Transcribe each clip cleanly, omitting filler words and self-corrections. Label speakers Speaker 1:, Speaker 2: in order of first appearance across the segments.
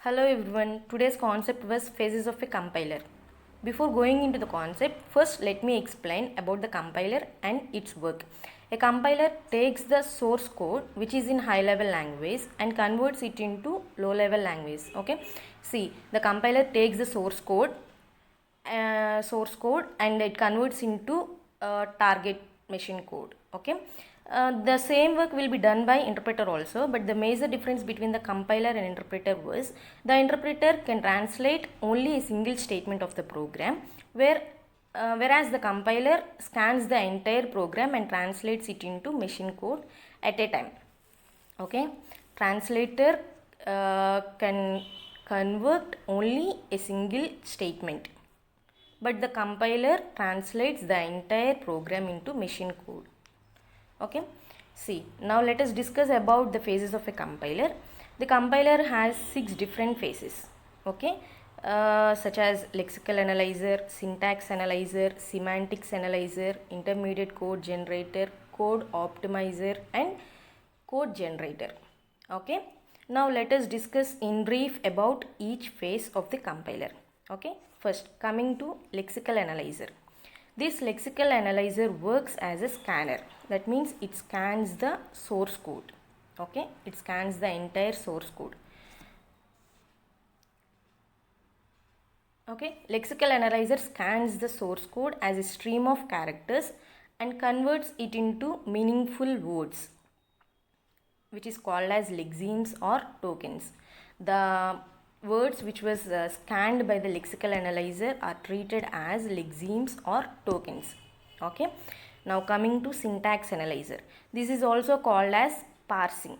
Speaker 1: Hello everyone, today's concept was phases of a compiler. Before going into the concept, first let me explain about the compiler and its work. A compiler takes the source code which is in high level language and converts it into low level language. Okay, see, the compiler takes the source code and it converts into target machine code. Okay, the same work will be done by interpreter also, but the major difference between the compiler and interpreter was the interpreter can translate only a single statement of the program, whereas the compiler scans the entire program and translates it into machine code at a time. Okay, translator can convert only a single statement, but the compiler translates the entire program into machine code. Okay, see, now let us discuss about the phases of a compiler. The compiler has 6 different phases. Okay, such as lexical analyzer, syntax analyzer, semantics analyzer, intermediate code generator, code optimizer, and code generator. Okay, now let us discuss in brief about each phase of the compiler. Okay, first coming to lexical analyzer. This lexical analyzer works as a scanner. That means it scans the source code. Okay, it scans the entire source code. Okay, lexical analyzer scans the source code as a stream of characters and converts it into meaningful words, which is called as lexemes or tokens. The words which was scanned by the lexical analyzer are treated as lexemes or tokens. Okay, now coming to syntax analyzer. This is also called as parsing.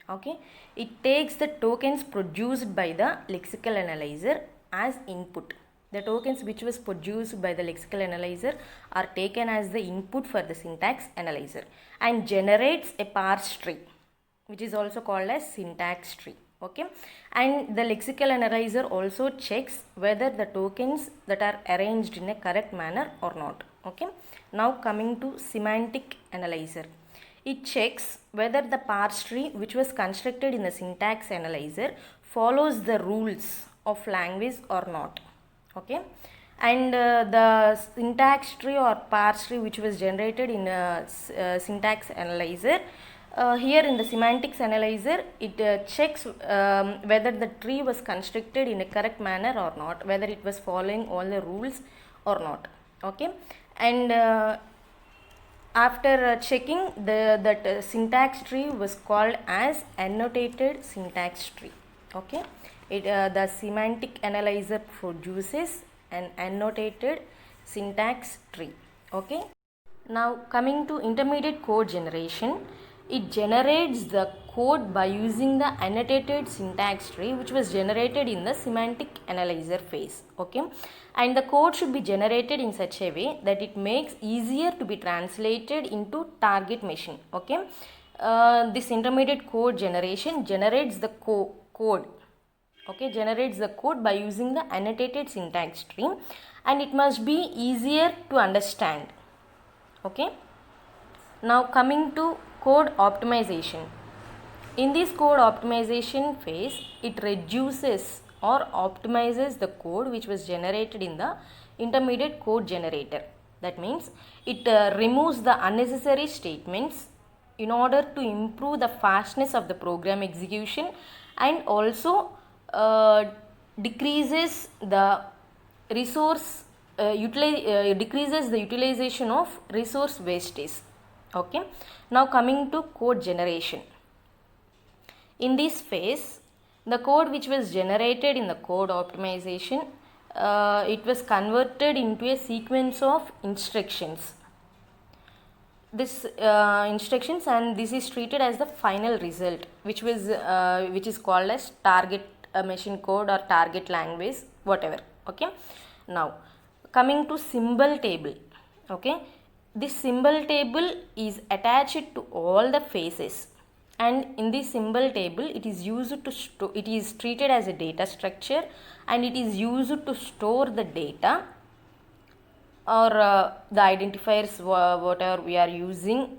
Speaker 1: Okay, it takes the tokens produced by the lexical analyzer as input. The tokens which was produced by the lexical analyzer are taken as the input for the syntax analyzer and generates a parse tree, which is also called as syntax tree. Okay, and the lexical analyzer also checks whether the tokens that are arranged in a correct manner or not. Okay, now coming to semantic analyzer. It checks whether the parse tree which was constructed in the syntax analyzer follows the rules of language or not. Okay, and the syntax tree or parse tree which was generated in a syntax analyzer, here in the semantics analyzer, it checks whether the tree was constructed in a correct manner or not, whether it was following all the rules or not. Okay, and after checking that syntax tree was called as annotated syntax tree. Okay, the semantic analyzer produces an annotated syntax tree. Okay, now coming to intermediate code generation. It generates the code by using the annotated syntax tree which was generated in the semantic analyzer phase. Okay, and the code should be generated in such a way that it makes easier to be translated into target machine. Okay, this intermediate code generation generates the code. Okay, generates the code by using the annotated syntax tree, and it must be easier to understand. Okay, now coming to code optimization. In this code optimization phase, it reduces or optimizes the code which was generated in the intermediate code generator. That means it removes the unnecessary statements in order to improve the fastness of the program execution, and also decreases the resource decreases the utilization of resource wastage. Okay, now coming to code generation. In this phase, the code which was generated in the code optimization, it was converted into a sequence of instructions. This instructions, and this is treated as the final result, which is called as target machine code or target language, whatever. Okay, now coming to symbol table. Okay, this symbol table is attached to all the phases, and in this symbol table it is used to it is treated as a data structure, and it is used to store the data or the identifiers whatever we are using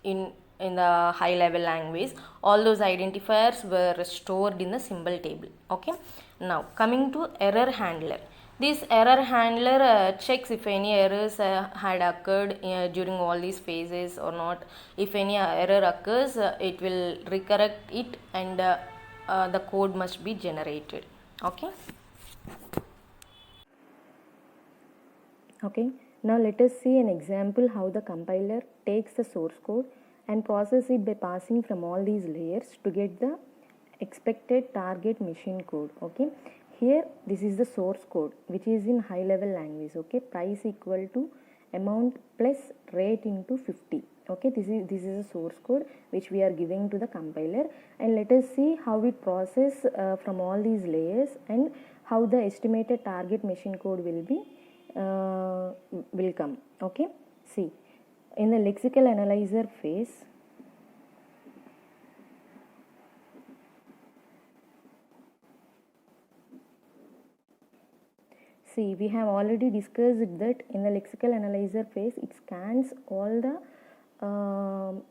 Speaker 1: in in the high level language, all those identifiers were stored in the symbol table. Okay, now coming to error handler. This error handler checks if any errors had occurred during all these phases or not. If any error occurs, it will recorrect it, and the code must be generated. Okay. Okay, now let us see an example how the compiler takes the source code and process it by passing from all these layers to get the expected target machine code. Okay, here this is the source code which is in high level language. Okay, price equal to amount plus rate into 50. Okay, this is a source code which we are giving to the compiler, and let us see how it process from all these layers and how the estimated target machine code will come. Okay, see, in the lexical analyzer phase, see, we have already discussed that in the lexical analyzer phase it scans all the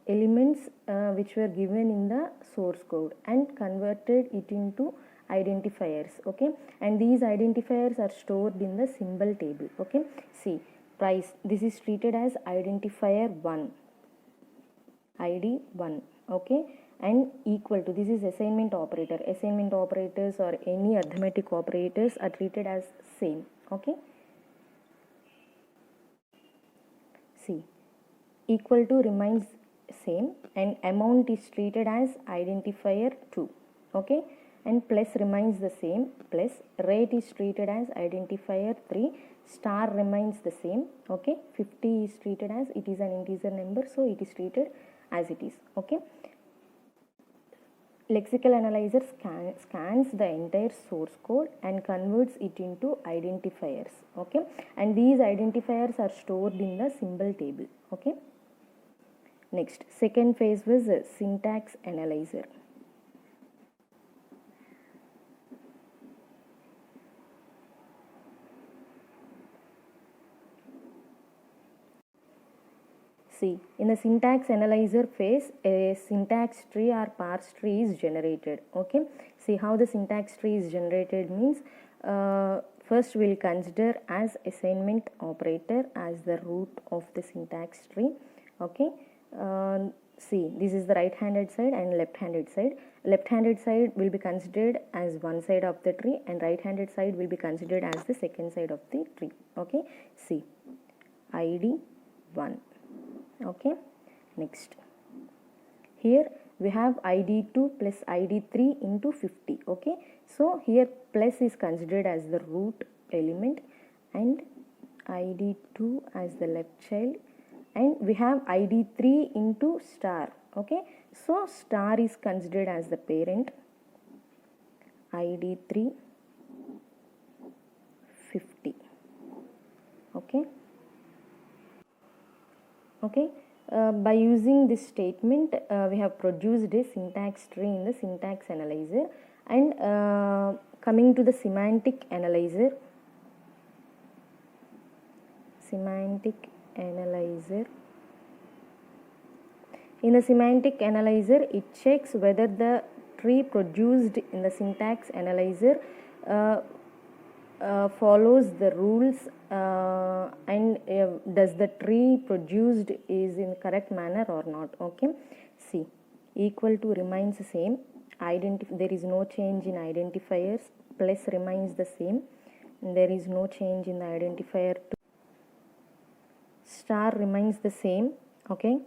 Speaker 1: elements which were given in the source code and converted it into identifiers. Okay, and these identifiers are stored in the symbol table. Okay, see, price, this is treated as identifier 1, id 1. Okay, and equal to, this is assignment operator. Assignment operators or any arithmetic operators are treated as same. Okay, see, equal to remains same, and amount is treated as identifier 2. Okay, and plus remains the same, plus rate is treated as identifier 3, star remains the same. Okay, 50 is treated as, it is an integer number, so it is treated as it is. Okay, lexical analyzer scans the entire source code and converts it into identifiers. Okay, and these identifiers are stored in the symbol table. Okay, next, second phase was syntax analyzer. See, in the syntax analyzer phase, a syntax tree or parse tree is generated. Okay, see how the syntax tree is generated means, first we'll consider as assignment operator as the root of the syntax tree. Okay, see, this is the right handed side and left handed side. Left handed side will be considered as one side of the tree, and right handed side will be considered as the second side of the tree. Okay, see, id 1. Okay, next, here we have id2 plus id3 into 50. Okay, so here plus is considered as the root element and id2 as the left child, and we have id3 into star. Okay, so star is considered as the parent, id3 50. Okay. Okay, by using this statement we have produced a syntax tree in the syntax analyzer. And coming to the semantic analyzer, in the semantic analyzer it checks whether the tree produced in the syntax analyzer follows the rules and does the tree produced is in correct manner or not. Okay, see, equal to remains the same, there is no change in identifiers, plus remains the same, and there is no change in the identifier 2, star remains the same. Okay,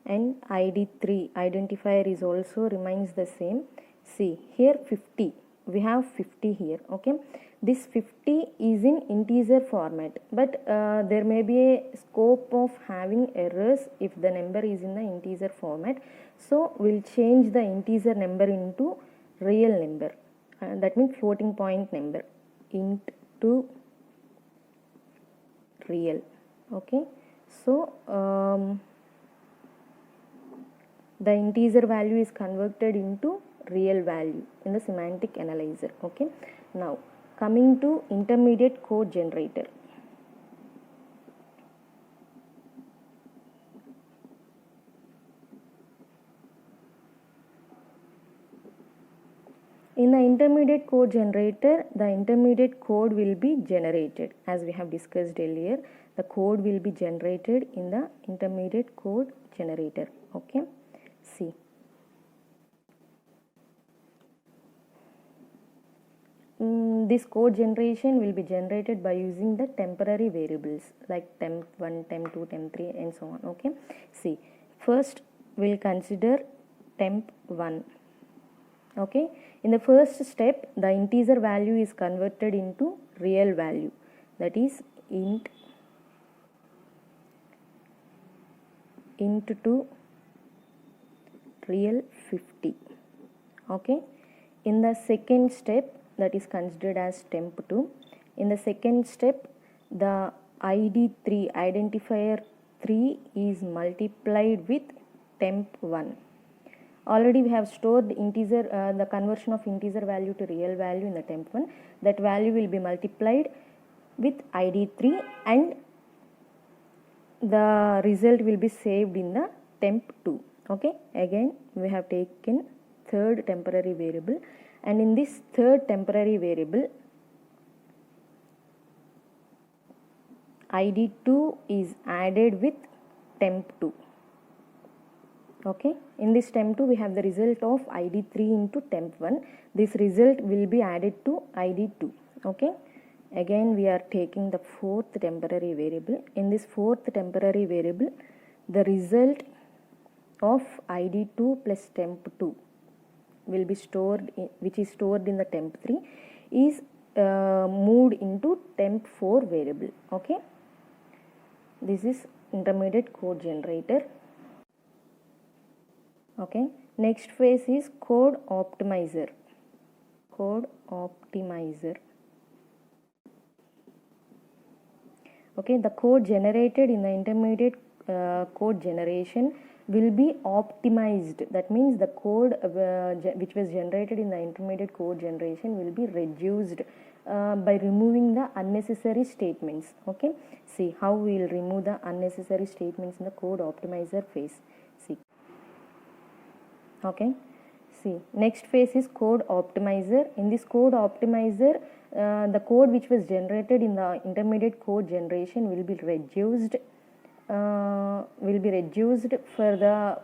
Speaker 1: and id3 identifier is also remains the same. See, here 50, we have 50 here. Okay, this 50 is in integer format, but there may be a scope of having errors if the number is in the integer format, so we'll change the integer number into real number, that means floating point number, int to real. Okay, so the integer value is converted into real value in the semantic analyzer. Okay, now coming to intermediate code generator. intermediate code generator, the intermediate code will be generated as we have discussed earlier. The code will be generated in the intermediate code generator. Okay, see. This code generation will be generated by using the temporary variables like temp1, temp2, temp3 and so on. Okay, see, first we'll consider temp1. Okay, in the first step the integer value is converted into real value, that is int to real 50. Okay, in the second step, that is considered as temp2, in the second step the id3 identifier 3 is multiplied with temp1. Already we have stored integer, the conversion of integer value to real value in the temp1. That value will be multiplied with id3 and the result will be saved in the temp2. Okay, again we have taken third temporary variable, and in this third temporary variable id2 is added with temp2. Okay, in this temp2 we have the result of id3 into temp1. This result will be added to id2. Okay, again we are taking the fourth temporary variable. In this fourth temporary variable, the result of id2 plus temp2 will be stored in, which is stored in the temp3, is moved into temp4 variable. Okay, this is intermediate code generator. Okay, next phase is code optimizer. Okay, the code generated in the intermediate code generation will be optimized. That means the code which was generated in the intermediate code generation will be reduced by removing the unnecessary statements. Okay, see how we will remove the unnecessary statements in the code optimizer phase. See. Okay, see, next phase is code optimizer. In this code optimizer, the code which was generated in the intermediate code generation will be reduced for the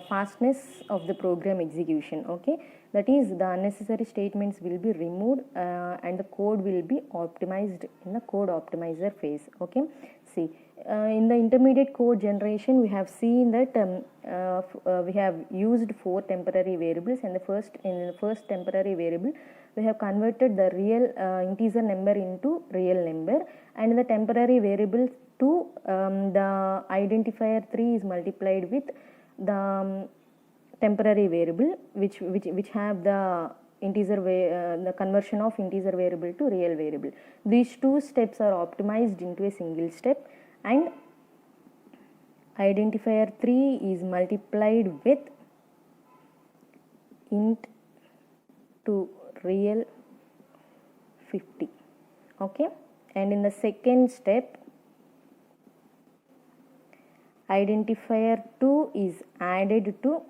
Speaker 1: fastness of the program execution. Okay, that is, the unnecessary statements will be removed and the code will be optimized in the code optimizer phase. Okay, see, in the intermediate code generation we have seen that we have used 4 temporary variables, and in the first temporary variable we have converted the real integer number into real number, and in the temporary variable 2 the identifier 3 is multiplied with the temporary variable which have the integer the conversion of integer variable to real variable. These two steps are optimized into a single step, and identifier 3 is multiplied with int to real 50. Okay, and in the second step identifier 2 is added to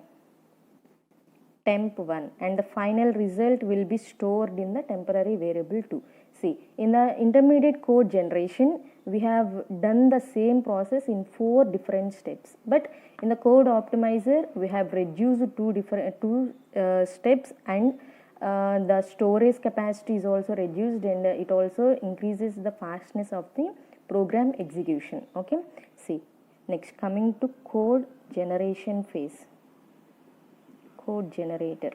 Speaker 1: temp1 and the final result will be stored in the temporary variable 2. See, in the intermediate code generation we have done the same process in 4 different steps, but in the code optimizer we have reduced two steps, and the storage capacity is also reduced, and it also increases the fastness of the program execution. Okay, see, next coming to code generation phase, code generator.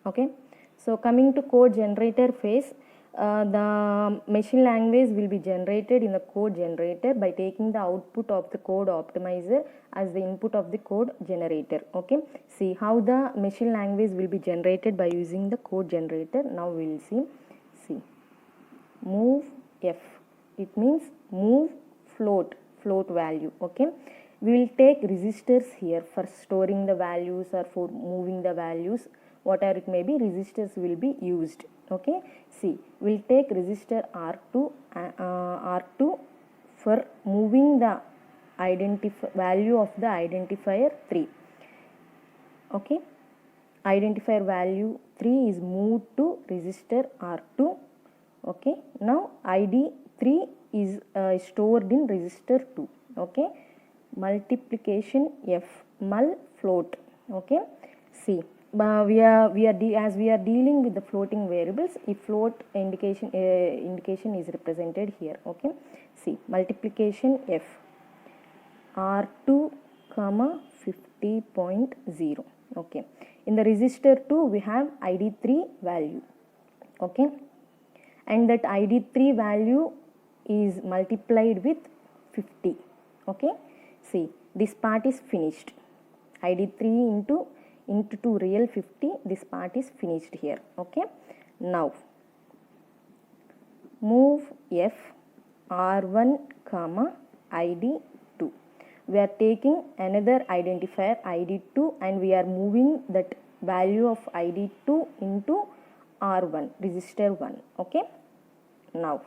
Speaker 1: Okay, so coming to code generator phase, the machine language will be generated in the code generator by taking the output of the code optimizer as the input of the code generator. Okay, see how the machine language will be generated by using the code generator. Now we will see. See, move f, it means move float value. Okay, we will take registers here for storing the values or for moving the values, whatever it may be, registers will be used. Okay, see, we'll take register R2 for moving the value of the identifier 3. Okay, identifier value 3 is moved to register R2. Okay, now ID 3 is stored in register 2. Okay, multiplication F, mul float. Okay, see, we are dealing with the floating variables, if float indication is represented here. Okay, see, multiplication F, R2 comma 50.0. Okay, in the register 2 we have ID3 value. Okay, and that ID3 value is multiplied with 50. Okay, see, this part is finished. ID3 into 2 real 50, this part is finished here. Okay, now move F R1 comma ID2. We are taking another identifier ID2 and we are moving that value of ID2 into R1, register 1. Okay, now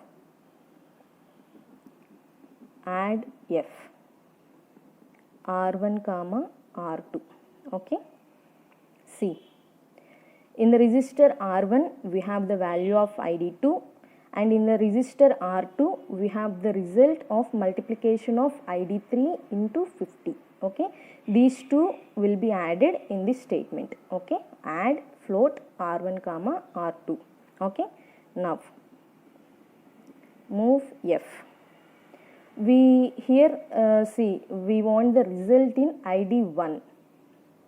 Speaker 1: add F R1 comma R2. Okay, see, in the register R1 we have the value of ID2, and in the register R2 we have the result of multiplication of ID3 into 50. Okay, these two will be added in this statement. Okay, add float R1 comma R2. Okay, now move F. We here see, we want the result in ID1.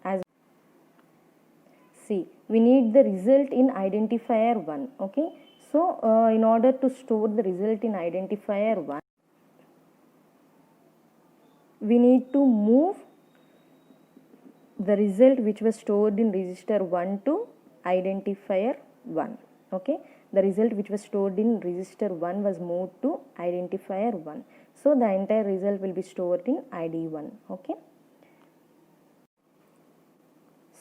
Speaker 1: As see, we need the result in identifier 1. Okay, so in order to store the result in identifier 1, we need to move the result which was stored in register 1 to identifier 1. Okay, the result which was stored in register 1 was moved to identifier 1. So the entire result will be stored in ID1. Okay,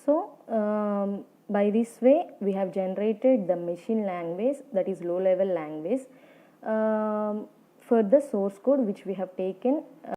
Speaker 1: so by this way we have generated the machine language, that is low level language, for the source code which we have taken